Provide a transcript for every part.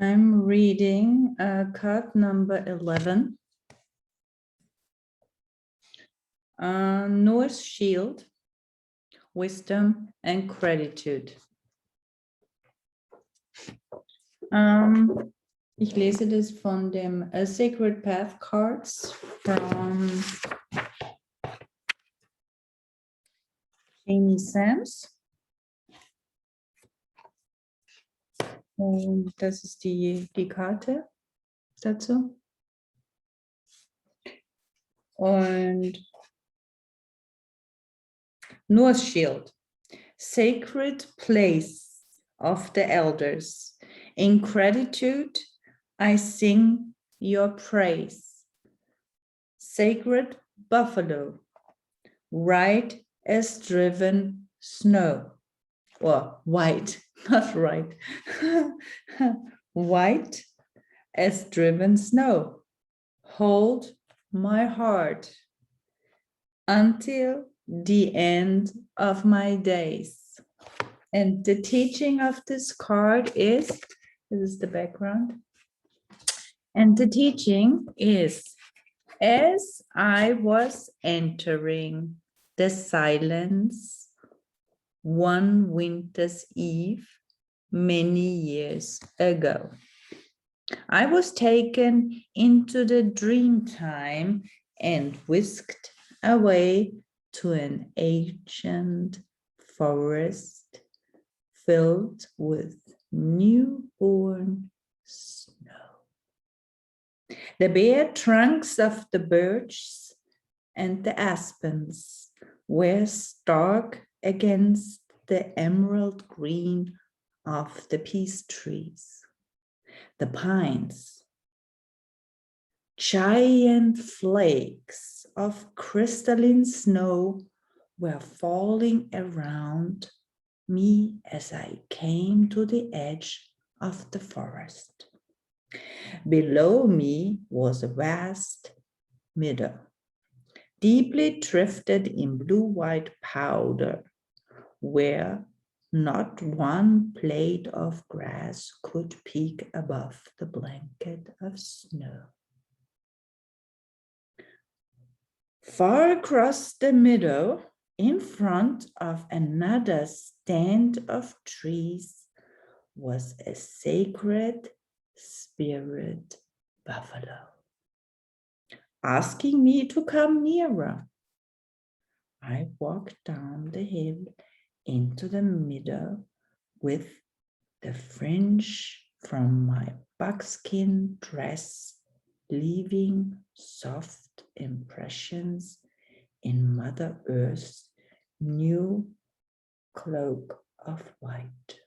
I'm reading card number 11. North Shield, Wisdom and Gratitude. Ich lese das von dem Sacred Path Cards from Amy Sams. Und das ist die Karte dazu. Und North Shield, sacred place of the elders. In gratitude, I sing your praise. Sacred buffalo, right as driven snow. Or white, not right. White as driven snow. Hold my heart until the end of my days. And the teaching of this card is, this is the background. And the teaching is, as I was entering the silence one winter's eve many years ago, I was taken into the dream time and whisked away to an ancient forest filled with newborn snow. The bare trunks of the birches and the aspens were stark against the emerald green of the peace trees. The pines, giant flakes of crystalline snow, were falling around me as I came to the edge of the forest. Below me was a vast meadow, deeply drifted in blue-white powder, where not one blade of grass could peek above the blanket of snow. Far across the meadow, in front of another stand of trees, was a sacred spirit buffalo, asking me to come nearer. I walked down the hill into the meadow with the fringe from my buckskin dress leaving soft impressions in Mother Earth's new cloak of white.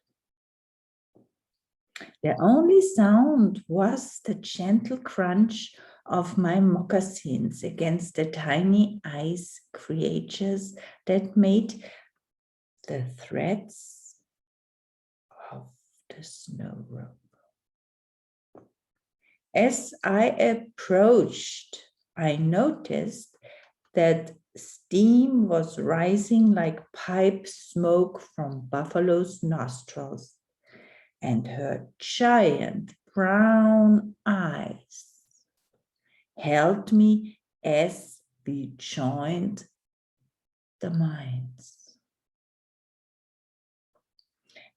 The only sound was the gentle crunch of my moccasins against the tiny ice creatures that made the threads of the snow rope. As I approached, I noticed that steam was rising like pipe smoke from Buffalo's nostrils, and her giant brown eyes held me as we joined the mines.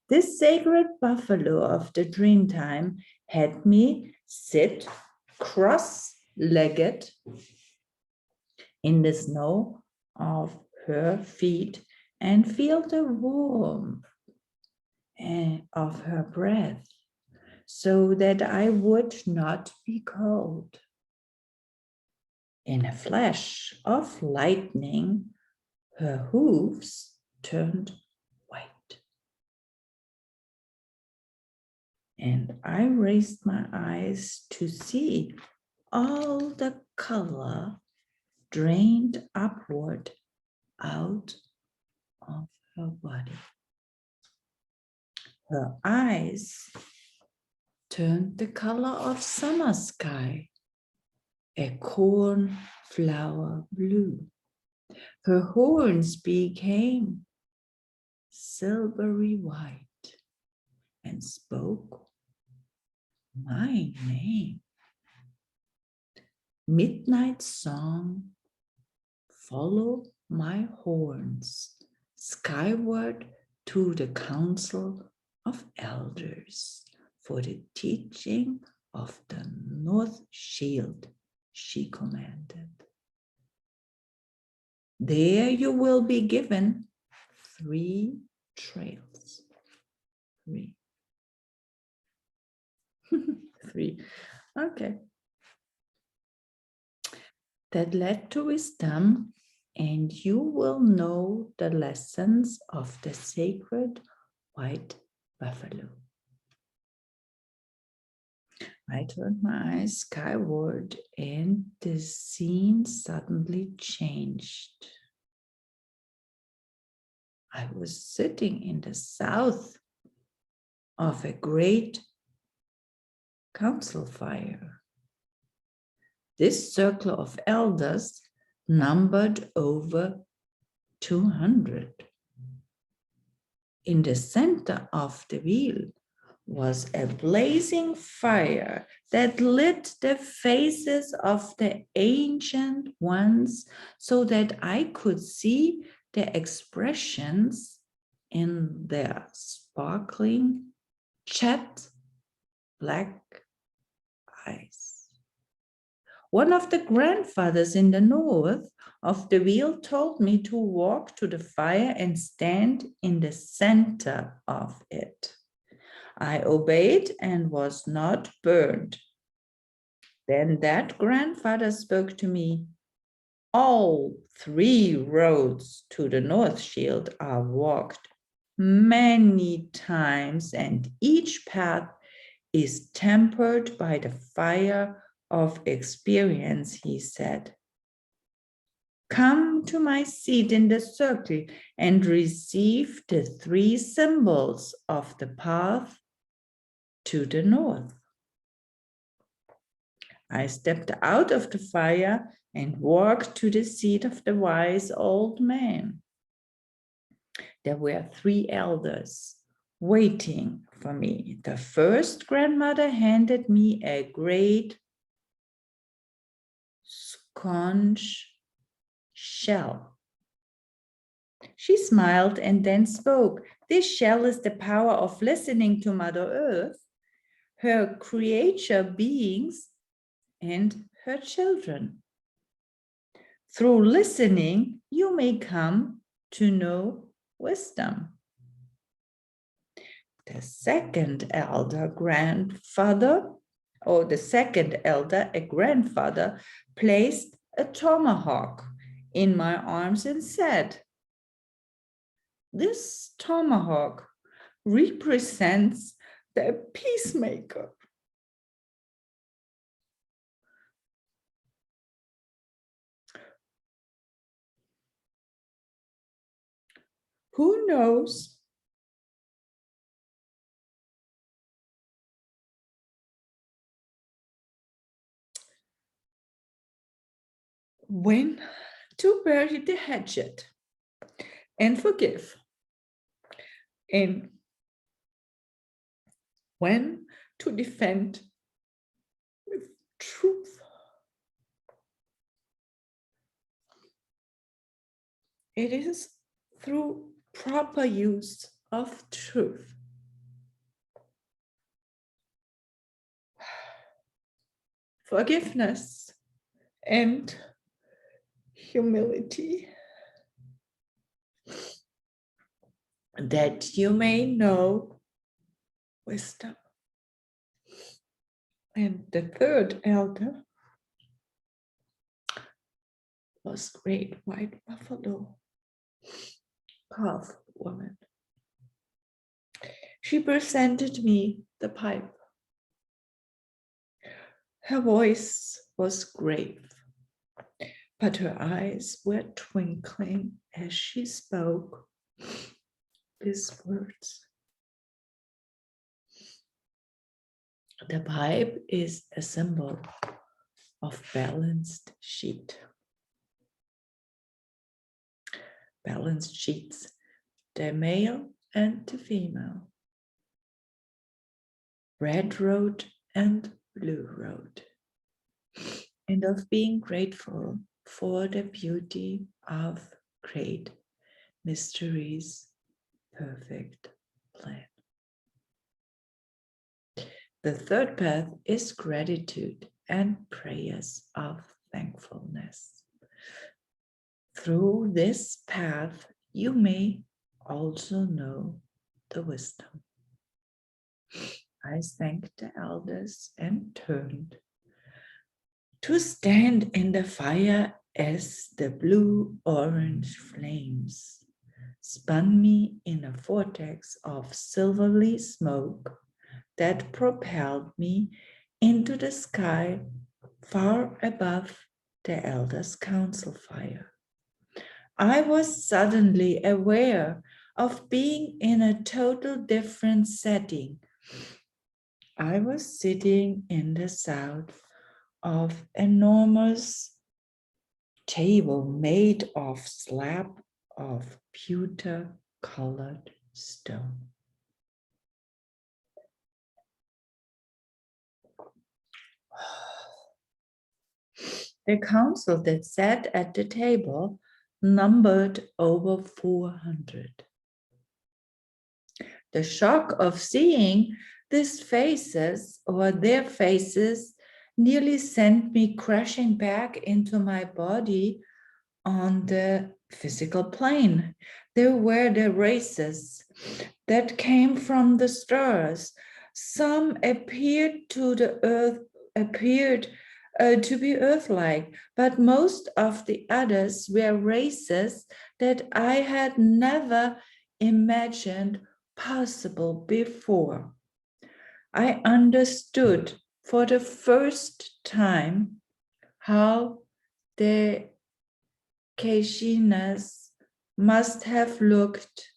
This sacred buffalo of the dreamtime had me sit cross-legged in the snow of her feet and feel the warmth of her breath so that I would not be cold. In a flash of lightning, her hooves turned white. And I raised my eyes to see all the color drained upward out of her body. Her eyes turned the color of summer sky, a cornflower blue. Her horns became silvery white and spoke my name. Midnight song, follow my horns skyward to the council of elders for the teaching of the North Shield, she commanded. There you will be given 3 trails. 3. 3. Okay. That led to wisdom, and you will know the lessons of the sacred white buffalo. I turned my eyes skyward, and the scene suddenly changed. I was sitting in the south of a great council fire. This circle of elders numbered over 200. In the center of the wheel was a blazing fire that lit the faces of the ancient ones so that I could see the expressions in their sparkling, jet black eyes. One of the grandfathers in the north of the wheel told me to walk to the fire and stand in the center of it. I obeyed and was not burned. Then that grandfather spoke to me. All 3 roads to the North Shield are walked many times, and each path is tempered by the fire of experience, he said. Come to my seat in the circle and receive the 3 symbols of the path to the north. I stepped out of the fire and walked to the seat of the wise old man. There were 3 elders waiting for me. The first grandmother handed me a great conch shell. She smiled and then spoke. This shell is the power of listening to Mother Earth, her creature beings, and her children. Through listening, you may come to know wisdom. The second elder, a grandfather, placed a tomahawk in my arms and said, this tomahawk represents the peacemaker. Who knows when to bury the hatchet and forgive, and when to defend with truth. It is through proper use of truth, forgiveness, and humility that you may know wisdom. And the third elder was great white buffalo, calf woman. She presented me the pipe. Her voice was grave, but her eyes were twinkling as she spoke these words. The pipe is a symbol of balanced sheet. Balanced sheets, the male and the female. Red road and Blue Road, and of being grateful for the beauty of great mysteries, perfect plan. The third path is gratitude and prayers of thankfulness. Through this path, you may also know the wisdom. I thanked the elders and turned to stand in the fire as the blue-orange flames spun me in a vortex of silvery smoke that propelled me into the sky far above the elders' council fire. I was suddenly aware of being in a total different setting. I was sitting in the south of enormous table made of slab of pewter colored stone. The council that sat at the table numbered over 400. The shock of seeing these faces or their faces nearly sent me crashing back into my body on the physical plane. There were the races that came from the stars. Some appeared to be Earth-like, but most of the others were races that I had never imagined possible before. I understood for the first time how the Keshinas must have looked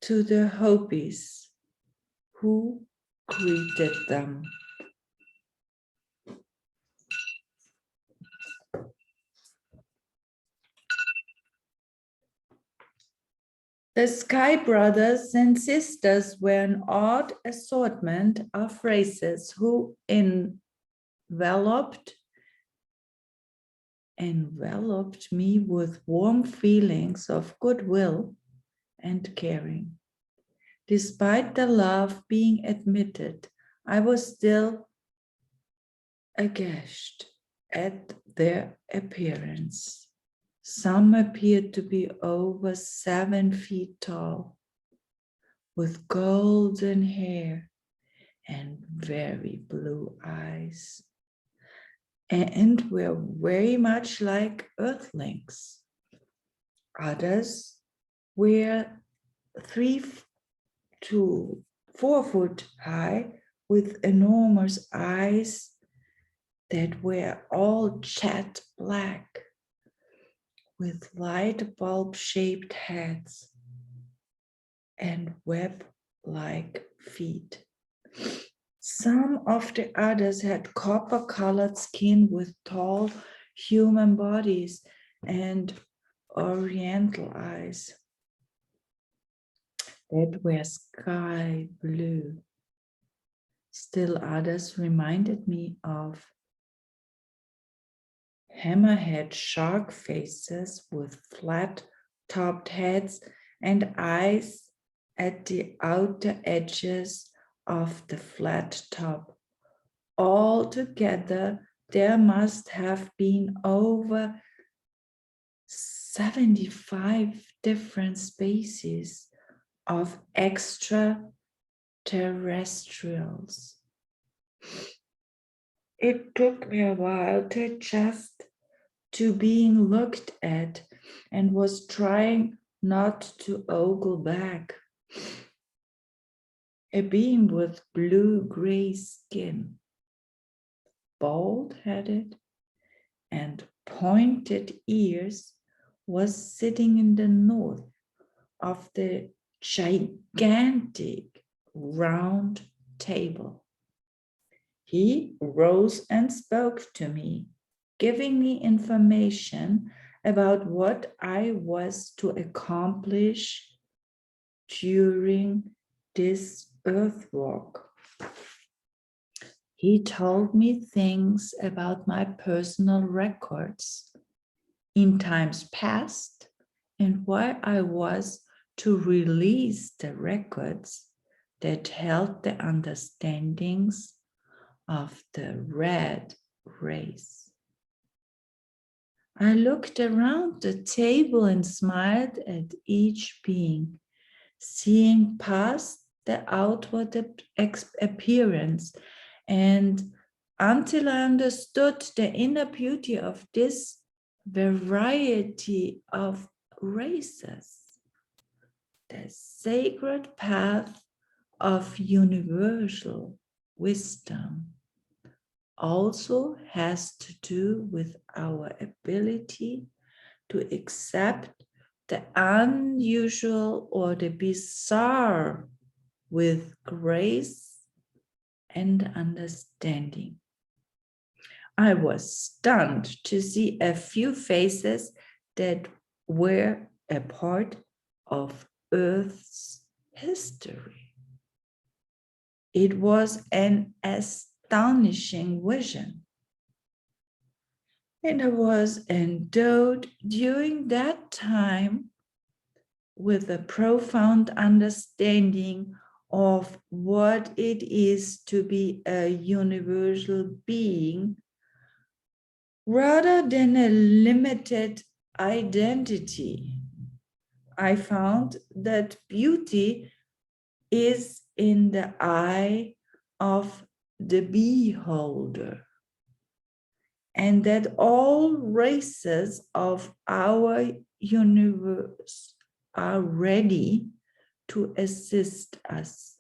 to the Hopis who greeted them. The Sky Brothers and Sisters were an odd assortment of races who enveloped me with warm feelings of goodwill and caring. Despite the love being admitted, I was still aghast at their appearance. Some appeared to be over 7 feet tall, with golden hair and very blue eyes, and were very much like earthlings. Others were 3 to 4 foot high, with enormous eyes that were all jet black, with light bulb-shaped heads and web-like feet. Some of the others had copper-colored skin with tall human bodies and oriental eyes that were sky blue. Still others reminded me of hammerhead shark faces with flat-topped heads and eyes at the outer edges of the flat top. Altogether, there must have been over 75 different species of extraterrestrials. It took me a while to adjust to being looked at and was trying not to ogle back. A being with blue-gray skin, bald-headed and pointed ears, was sitting in the north of the gigantic round table. He rose and spoke to me, giving me information about what I was to accomplish during this earth walk. He told me things about my personal records in times past and why I was to release the records that held the understandings of the red race. I looked around the table and smiled at each being, seeing past the outward appearance, and until I understood the inner beauty of this variety of races, the sacred path of universal wisdom also has to do with our ability to accept the unusual or the bizarre with grace and understanding. I was stunned to see a few faces that were a part of Earth's history. It was an astonishing vision. And I was endowed during that time with a profound understanding of what it is to be a universal being rather than a limited identity. I found that beauty is in the eye of the beholder, and that all races of our universe are ready to assist us.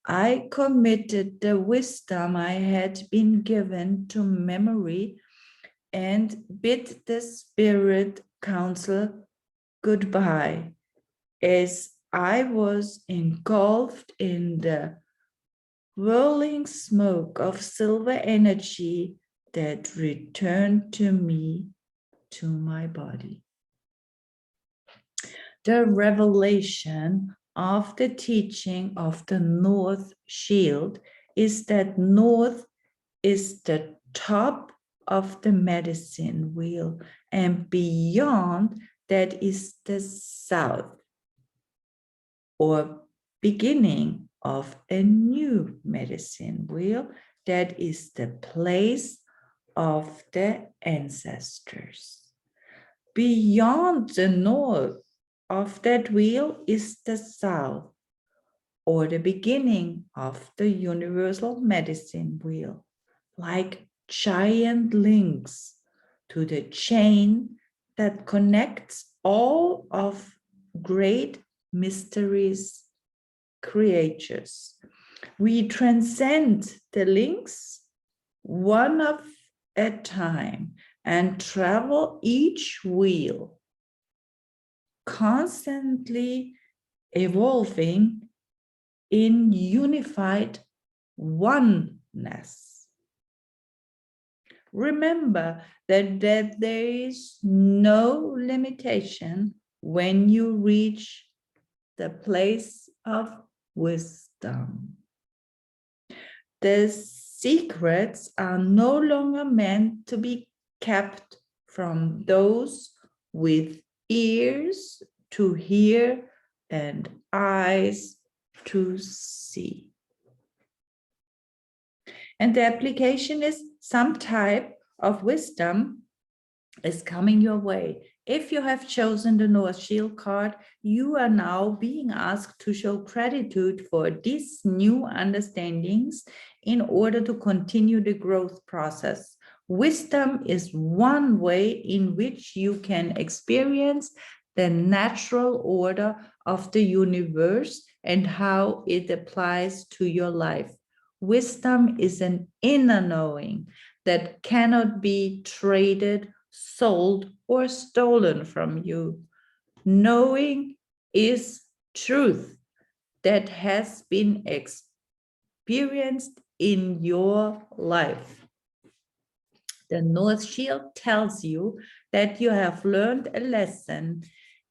I committed the wisdom I had been given to memory and bid the spirit council goodbye as I was engulfed in the whirling smoke of silver energy that returned to me, to my body. The revelation of the teaching of the North Shield is that North is the top of the medicine wheel, and beyond that is the South, or beginning of a new medicine wheel that is the place of the ancestors. Beyond the north of that wheel is the south, or the beginning of the universal medicine wheel, like giant links to the chain that connects all of great mysteries creatures. We transcend the links one of a time and travel each wheel, constantly evolving in unified oneness. Remember that there is no limitation when you reach the place of wisdom. The secrets are no longer meant to be kept from those with ears to hear and eyes to see. And the application is some type of wisdom is coming your way. If you have chosen the North Shield card, you are now being asked to show gratitude for these new understandings in order to continue the growth process. Wisdom is one way in which you can experience the natural order of the universe and how it applies to your life. Wisdom is an inner knowing that cannot be traded, sold, or stolen from you. Knowing is truth that has been experienced in your life. The North Shield tells you that you have learned a lesson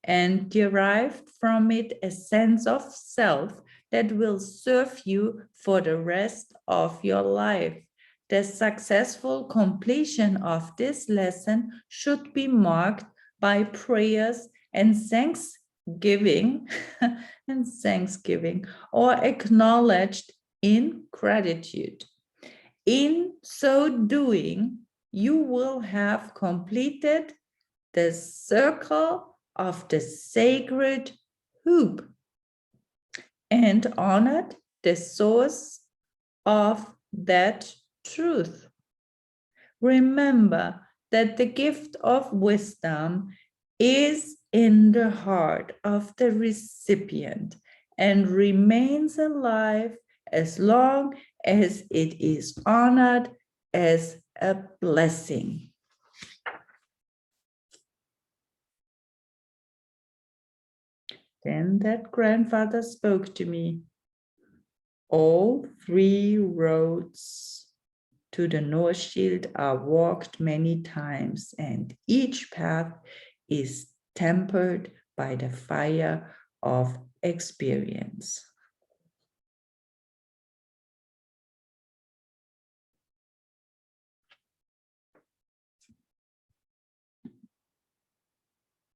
and derived from it a sense of self that will serve you for the rest of your life. the successful completion of this lesson should be marked by prayers and thanksgiving or acknowledged in gratitude. In so doing, you will have completed the circle of the sacred hoop and honored the source of that truth. Remember that the gift of wisdom is in the heart of the recipient and remains alive as long as it is honored as a blessing. Then that grandfather spoke to me. All 3 roads to the North Shield are walked many times, and each path is tempered by the fire of experience.